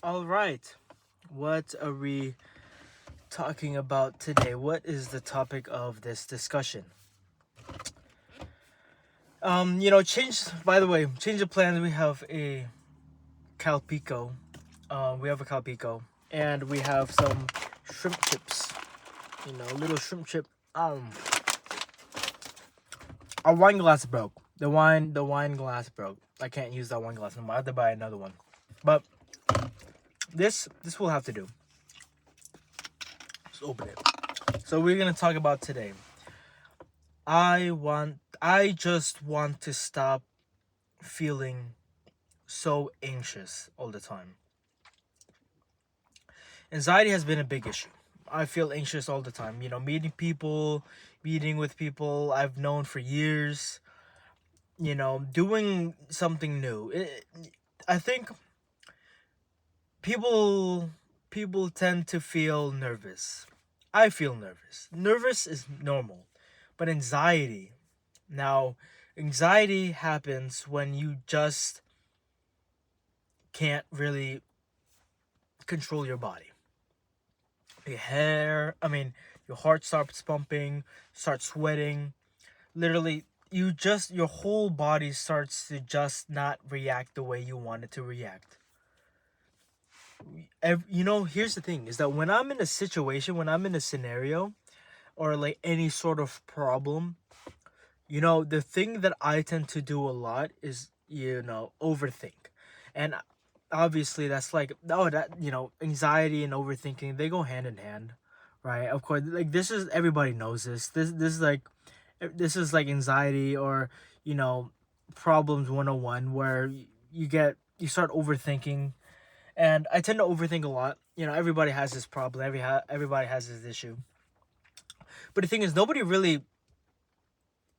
All right. What are we talking about today? What is the topic of this discussion? Change. By the way, change of plans. We have a Calpico. We have a Calpico, and we have some shrimp chips. Little shrimp chip. Our wine glass broke. The wine glass broke. I can't use that wine glass anymore. I have to buy another one. But this will have to do. Let's open it. So we're gonna talk about today. I just want to stop feeling so anxious all the time. Anxiety has been a big issue. I feel anxious all the time. Meeting with people I've known for years, doing something new. I think people people tend to feel nervous. I feel nervous. Nervous is normal. But now anxiety happens when you just can't really control your body. Your heart starts pumping, starts sweating. Literally, your whole body starts to just not react the way you want it to react. Here's the thing is that when I'm in a situation, when I'm in a scenario, or like any sort of problem, the thing that I tend to do a lot is, overthink. And obviously that's like, oh, anxiety and overthinking, they go hand in hand, right? Of course, like everybody knows this. This is like anxiety or, you know, problems 101 where you start overthinking. And I tend to overthink a lot. Everybody has this problem. Everybody has this issue. But the thing is, nobody really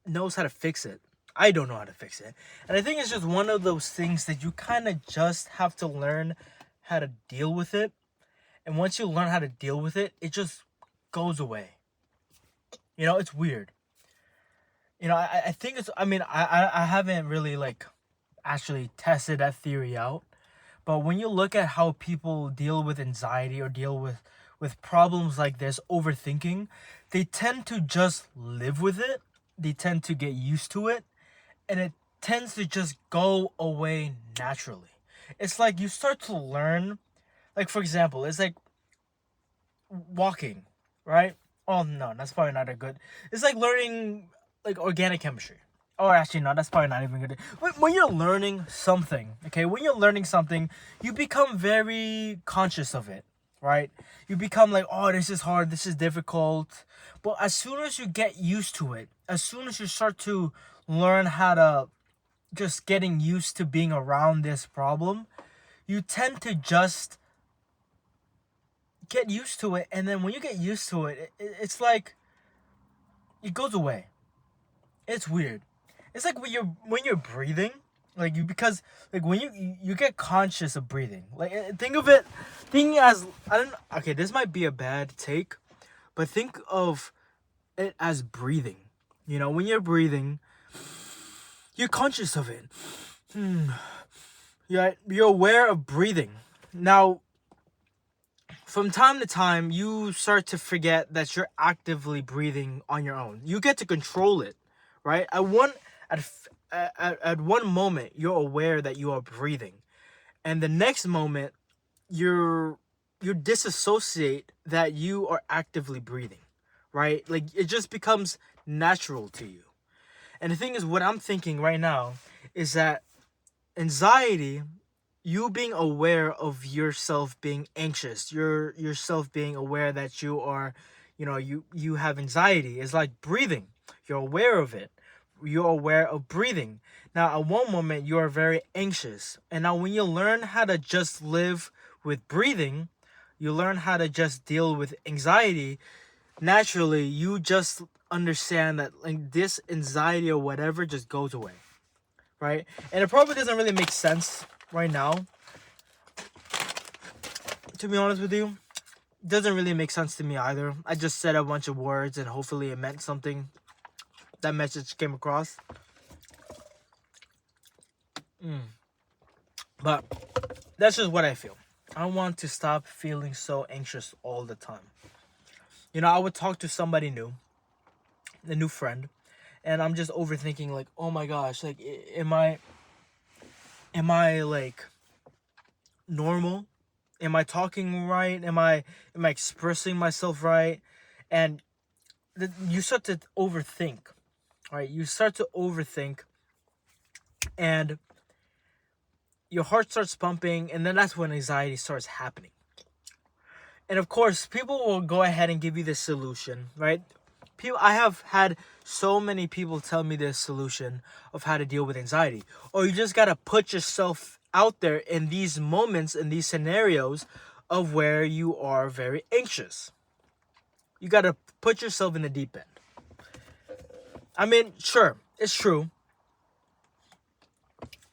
knows how to fix it. I don't know how to fix it. And I think it's just one of those things that you kind of just have to learn how to deal with it. And once you learn how to deal with it, it just goes away. It's weird. I think I haven't really like actually tested that theory out. But when you look at how people deal with anxiety or deal with problems like this, overthinking, they tend to just live with it. They tend to get used to it, and it tends to just go away naturally. It's like you start to learn, like for example, it's like walking, right? Oh no, that's probably not a good. It's like learning like organic chemistry. Or actually, no, that's probably not even good. When you're learning something, okay, you become very conscious of it, right? You become like, oh, this is hard, this is difficult. But as soon as you get used to it, as soon as you start to learn how to just getting used to being around this problem, you tend to just get used to it. And then when you get used to it, it's like it goes away. It's weird. It's like when you're breathing, like because like when you get conscious of breathing. Like think as I don't okay, this might be a bad take, but think of it as breathing. When you're breathing, you're conscious of it. You're aware of breathing. Now, from time to time, you start to forget that you're actively breathing on your own. You get to control it, right? At one moment, you're aware that you are breathing, and the next moment, you disassociate that you are actively breathing, right? Like it just becomes natural to you. And the thing is, what I'm thinking right now is that anxiety, you being aware of yourself being anxious, yourself being aware that you are, you have anxiety, is like breathing. You're aware of it. You're aware of breathing. Now, at one moment, you are very anxious. And now, when you learn how to just live with breathing, you learn how to just deal with anxiety. Naturally, you just understand that like this anxiety or whatever just goes away, right? And it probably doesn't really make sense right now, to be honest with you. It doesn't really make sense to me either. I just said a bunch of words and hopefully it meant something. That message came across. But that's just what I feel. I want to stop feeling so anxious all the time. I would talk to somebody new, a new friend, and I'm just overthinking like, oh my gosh, like am I like normal? Am I talking right? Am I expressing myself right? And you start to overthink, right? You start to overthink, and your heart starts pumping, and then that's when anxiety starts happening. And of course, people will go ahead and give you the solution, right? I have had so many people tell me this solution of how to deal with anxiety. Or you just gotta put yourself out there in these moments, in these scenarios of where you are very anxious. You gotta put yourself in the deep end. I mean, sure, it's true.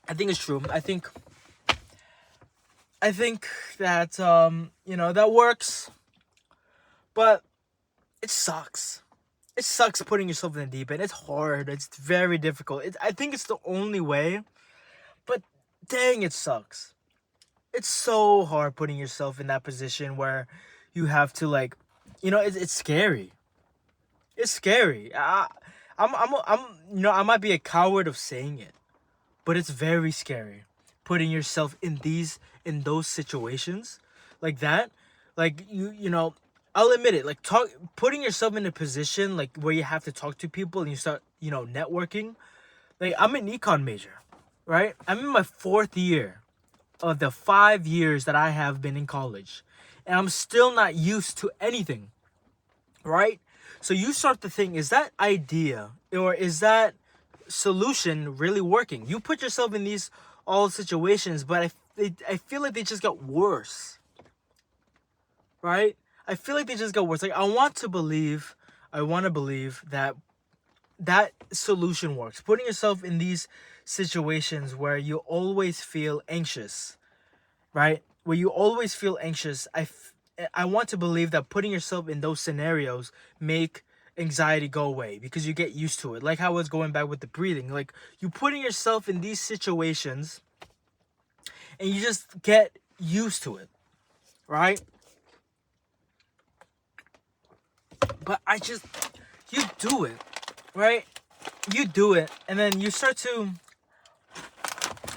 I think it's true. I think that that works, but it sucks. It sucks putting yourself in the deep end. It's hard. It's very difficult. I think it's the only way, but dang, it sucks. It's so hard putting yourself in that position where you have to like, it's scary. It's scary. I might be a coward of saying it, but it's very scary putting yourself in those situations like that. Like I'll admit it, like putting yourself in a position like where you have to talk to people and you start networking. Like I'm an econ major, right? I'm in my 4th year of the 5 years that I have been in college, and I'm still not used to anything, right? So you start to think, is that idea or is that solution really working? You put yourself in these all situations, but I feel like they just got worse, right? I feel like they just got worse. Like I want to believe that solution works. Putting yourself in these situations where you always feel anxious, right? Where you always feel anxious. I want to believe that putting yourself in those scenarios make anxiety go away because you get used to it. Like how I was going back with the breathing. Like you putting yourself in these situations and you just get used to it, right? But you do it, right? You do it, and then you start to,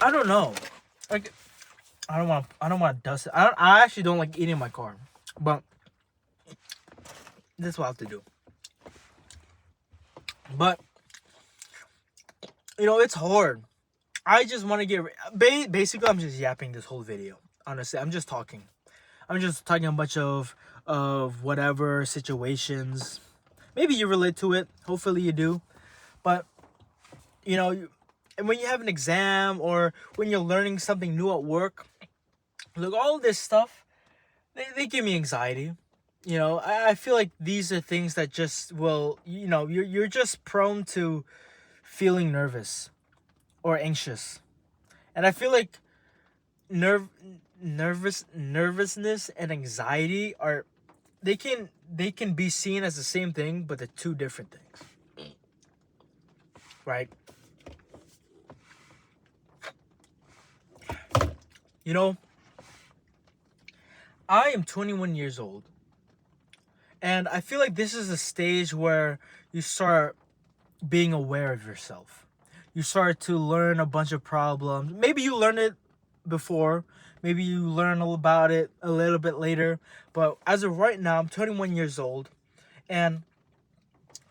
I don't know, like I don't want to dust it. I actually don't like eating in my car, but that's what I have to do. But it's hard. I just want to get basically I'm just yapping this whole video. Honestly, I'm just talking. I'm just talking a bunch of whatever situations. Maybe you relate to it. Hopefully you do. But and when you have an exam or when you're learning something new at work, look, all this stuff, they give me anxiety. I feel like these are things that just will, you're just prone to feeling nervous or anxious. And I feel like nervousness and anxiety they can be seen as the same thing, but they're two different things, right? I am 21 years old, and I feel like this is a stage where you start being aware of yourself. You start to learn a bunch of problems. Maybe you learned it before. Maybe you learn all about it a little bit later. But as of right now, I'm 21 years old, and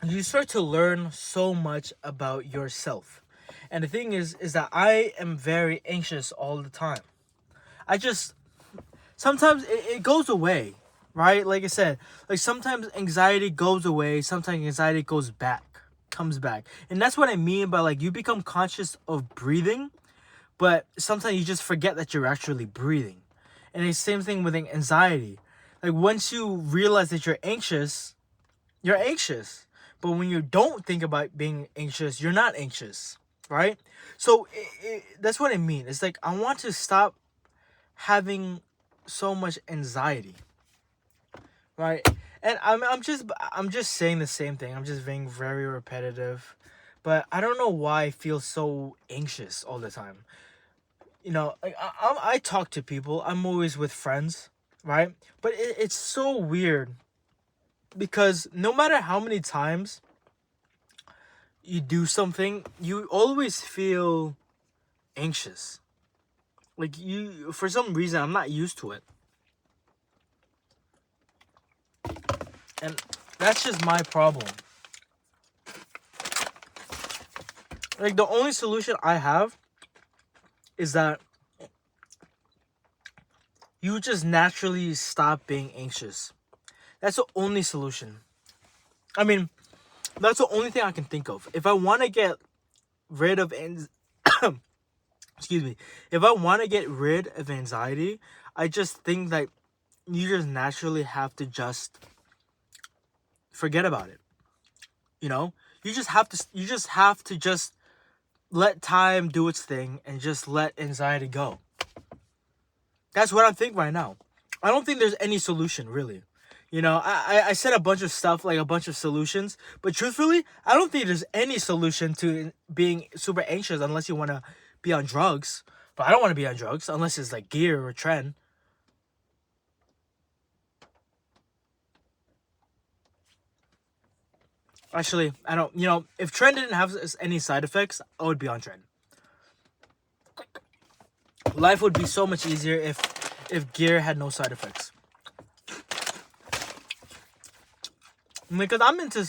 you start to learn so much about yourself. And the thing is that I am very anxious all the time. Sometimes it goes away, right? Like I said, like sometimes anxiety goes away, sometimes anxiety comes back. And that's what I mean by like you become conscious of breathing, but sometimes you just forget that you're actually breathing. And it's the same thing with anxiety. Like once you realize that you're anxious. But when you don't think about being anxious, you're not anxious, right? So that's what I mean. It's like I want to stop having so much anxiety, right? And I'm just saying the same thing. I'm just being very repetitive, but I don't know why I feel so anxious all the time. I talk to people. I'm always with friends, right? But it's so weird because no matter how many times you do something, you always feel anxious. Like you, for some reason, I'm not used to it, and that's just my problem. Like the only solution I have is that you just naturally stop being anxious. That's the only solution. I mean, that's the only thing I can think of. If I want to get rid of excuse me, if I want to get rid of anxiety, I just think that you just naturally have to just forget about it. You know, you just have to just let time do its thing and just let anxiety go. That's what I'm thinking right now. I don't think there's any solution really. I said a bunch of stuff, like a bunch of solutions, but truthfully, I don't think there's any solution to being super anxious unless you want to be on drugs. But I don't want to be on drugs unless it's like gear or trend. Actually, I don't. If trend didn't have any side effects, I would be on trend. Life would be so much easier if gear had no side effects. Because I'm into,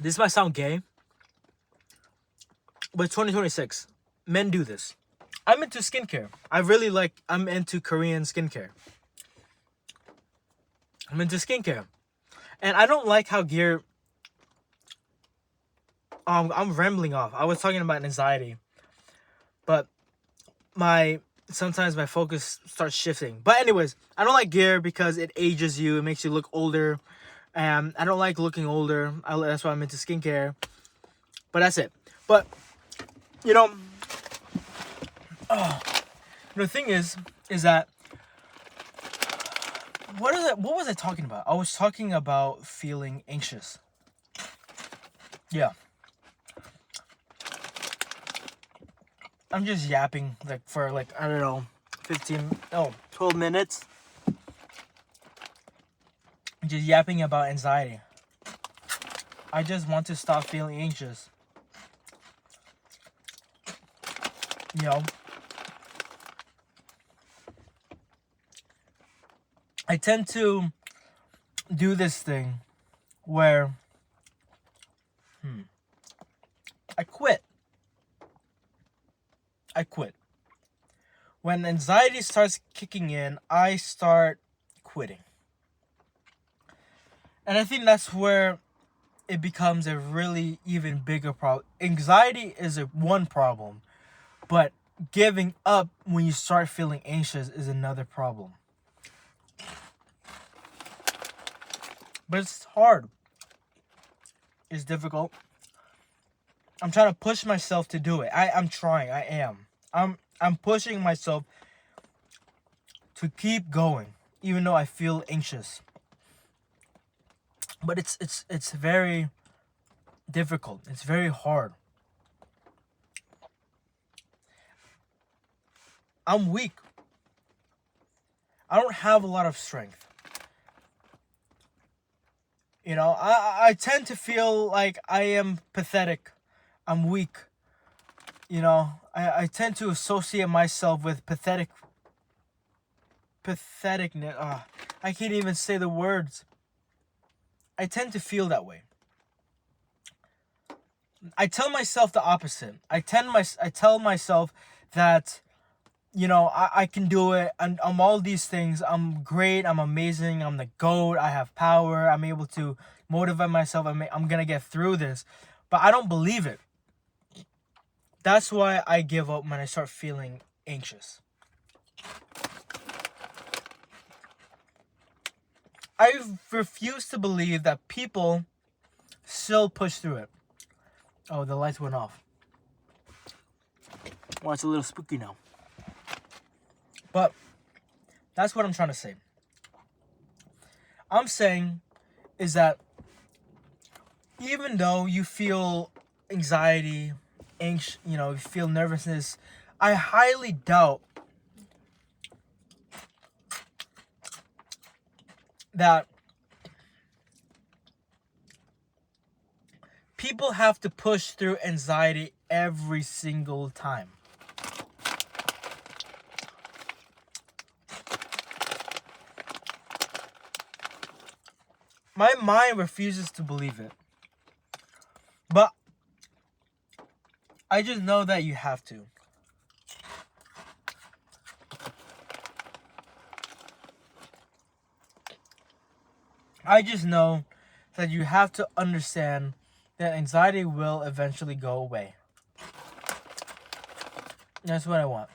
this might sound gay, but 2026, men do this. I'm into skincare. I'm into Korean skincare. I'm into skincare. And I don't like how gear, I'm rambling off. I was talking about anxiety, but sometimes my focus starts shifting. But anyways, I don't like gear because it ages you. It makes you look older. And I don't like looking older. That's why I'm into skincare. But that's it. But, the thing is that, what was I talking about? I was talking about feeling anxious. Yeah. I'm just yapping for I don't know, 12 minutes. Just yapping about anxiety. I just want to stop feeling anxious. I tend to do this thing where I quit. When anxiety starts kicking in, I start quitting. And I think that's where it becomes a really even bigger problem. Anxiety is one problem, but giving up when you start feeling anxious is another problem. But it's hard. It's difficult. I'm trying to push myself to do it. I'm trying. I am. I'm pushing myself to keep going, even though I feel anxious. But it's very difficult. It's very hard. I'm weak. I don't have a lot of strength. I tend to feel like I am pathetic. I'm weak. I tend to associate myself with patheticness. I can't even say the words. I tend to feel that way. I tell myself the opposite. I tell myself that, I can do it. I'm all these things. I'm great. I'm amazing. I'm the GOAT. I have power. I'm able to motivate myself. I'm going to get through this. But I don't believe it. That's why I give up when I start feeling anxious. I refuse to believe that people still push through it. Oh, the lights went off. Well, it's a little spooky now. But that's what I'm trying to say. I'm saying is that even though you feel anxiety, anxious, you know, you feel nervousness, I highly doubt that people have to push through anxiety every single time. My mind refuses to believe it. But I just know that you have to. I just know that you have to understand that anxiety will eventually go away. That's what I want.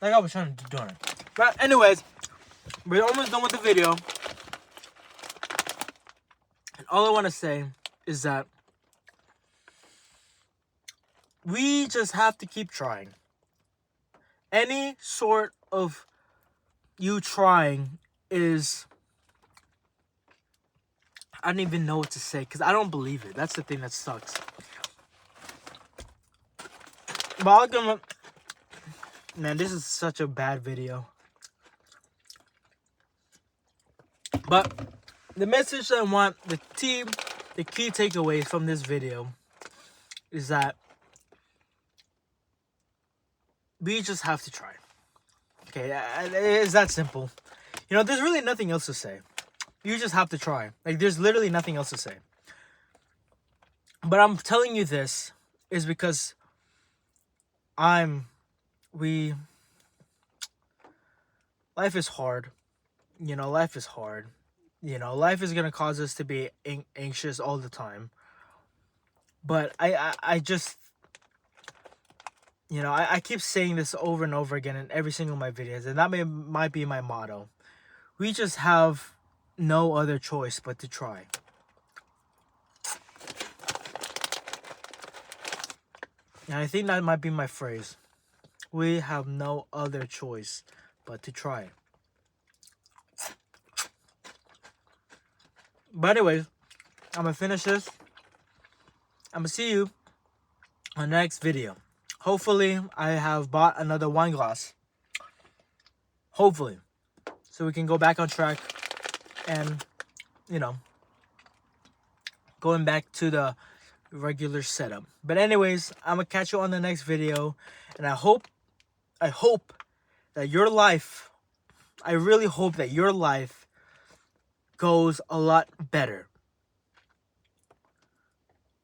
Like I was trying to do it. But anyways, we're almost done with the video. And all I want to say is that we just have to keep trying. Any sort of you trying is... I don't even know what to say because I don't believe it. That's the thing that sucks. But I'll give them... Man, this is such a bad video. But the message I want, the key takeaways from this video is that we just have to try. Okay, it's that simple. You know, there's really nothing else to say. You just have to try. Like, there's literally nothing else to say. But I'm telling you this is because life is hard. You know, life is hard. You know, life is going to cause us to be anxious all the time. But I just, you know, I keep saying this over and over again in every single of my videos. And that might be my motto. We just have no other choice but to try. And I think that might be my phrase. We have no other choice but to try. But anyways, I'm going to finish this. I'm going to see you on the next video. Hopefully, I have bought another wine glass. Hopefully. So we can go back on track and, you know, going back to the regular setup. But anyways, I'm going to catch you on the next video. And I hope that your life, I really hope that your life goes a lot better.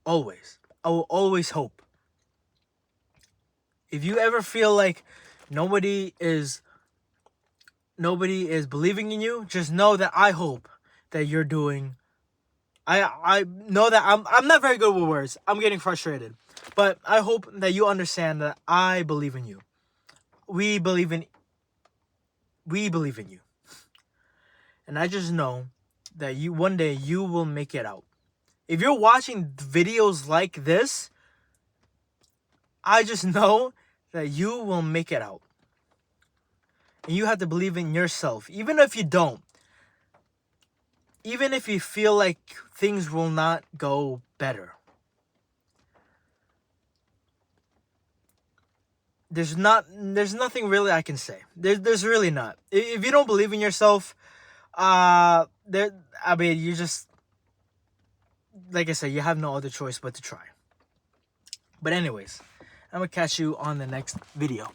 Always. I will always hope. If you ever feel like nobody is believing in you, just know that I hope that you're doing... I know that I'm not very good with words. I'm getting frustrated. But I hope that you understand that I believe in you. We believe in you. And I just know that one day you will make it out. If you're watching videos like this, I just know that you will make it out. And you have to believe in yourself. Even if you don't. Even if you feel like things will not go better. There's nothing really I can say. There's really not. If you don't believe in yourself, you just, like I said, you have no other choice but to try. But anyways, I'm gonna catch you on the next video.